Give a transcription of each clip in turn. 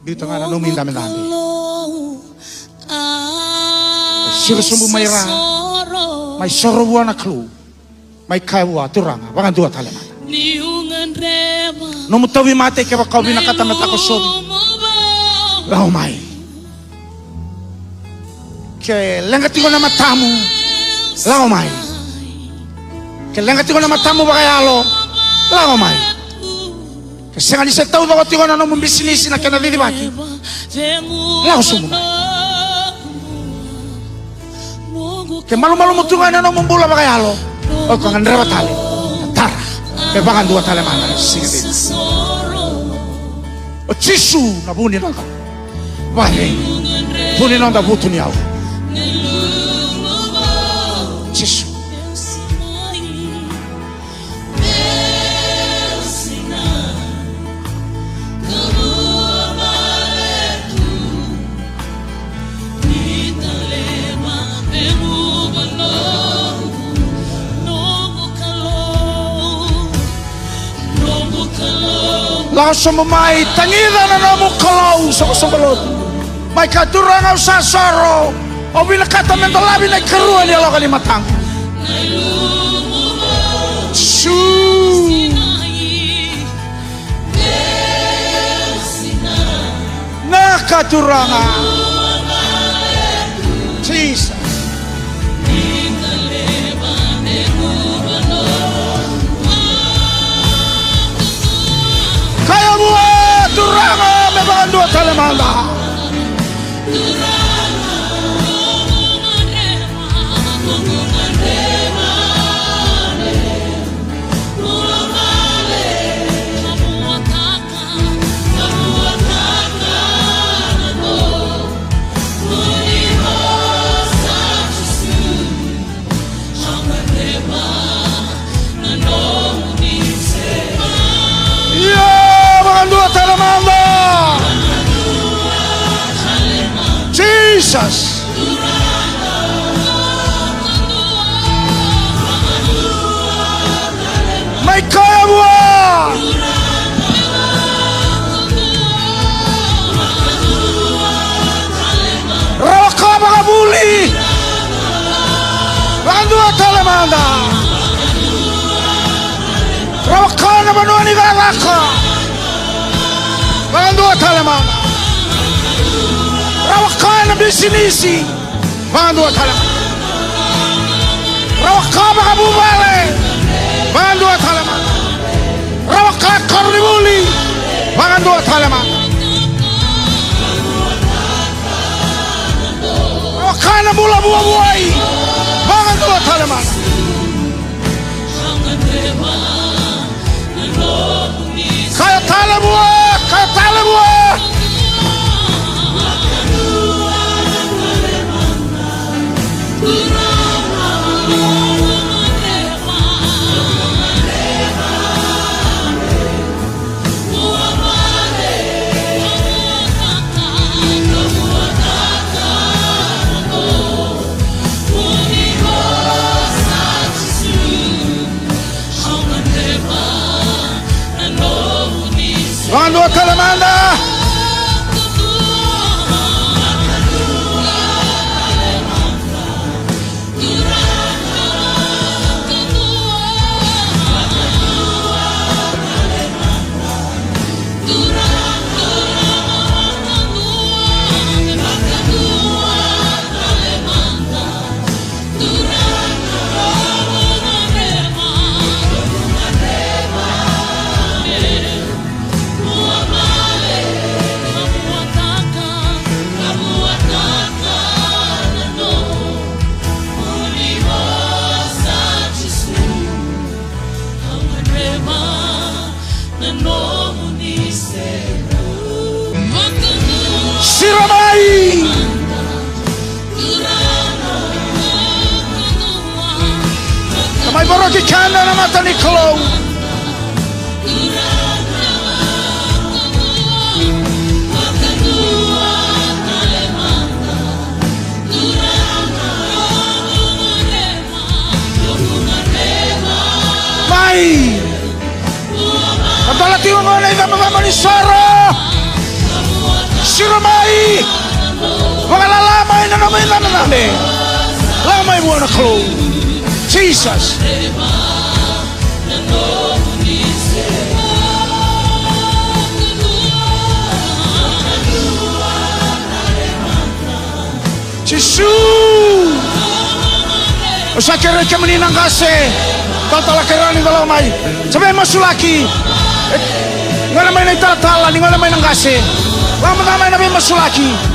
Dito nga na numindamin namin. Sirusumbu may ra, may sorobuwa na clue, may kaiwa turanga, wangan dua talaman. Numutawi mate kaya kau binakatamat ako sobi. Lau may. Kaya langati ko na matamu, lau may. Kaya langati ko na matamu bakayalo, lau may. Kasi nga sa tao daw ko na nung bisnis na kaya nadidibaki, lau sumumay. Kaya malu-malu mo tunga na nung bula bakayalo, o kang andra batali, tara, kaya bakan dua tali mana, sige din. O chisu na bunin ako, bahay, bunin ako na buto niyaw. Chisu. Langsung memai tangiran na namu kalau sa kasabalot. May katurang sa saro. O binakata mentalabi na karuan niya lang kalimatang. Nakaturangan. Jesus. Kaya buat turangan memang dua talemanda. Jesus. May kaya buwan. Rawa ka mga buli. Wakan dua talamanda. Rawa ka naman ni galaka. Wakan dua talamanda. Rawakan na bisinisi, mga dua talaman. Rawakan mga bubale, mga dua talaman. Rawakan karnibuli, mga dua talaman. Rawakan na bula-buwa-buway, mga dua talaman. Kaya talabuwa, kaya talabuwa. Quando a talamanda Siramai Kamay baroki kanda na mata ni Klo Mai Padala tiwa mo na ikaw mga manisara Lamai buona klo. Jesus. Jesus. Usakere ke meninang kasih. Tala kerani dalam mai. Sampai masuk lagi. Ngala main tala, ngala main kasih. Lama main nabi masuk lagi.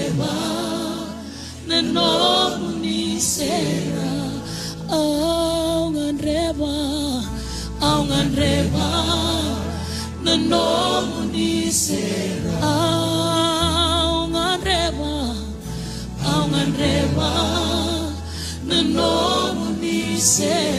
reba nenomu ni sera aungan reba nenomu ni sera aungan reba nenomu ni sera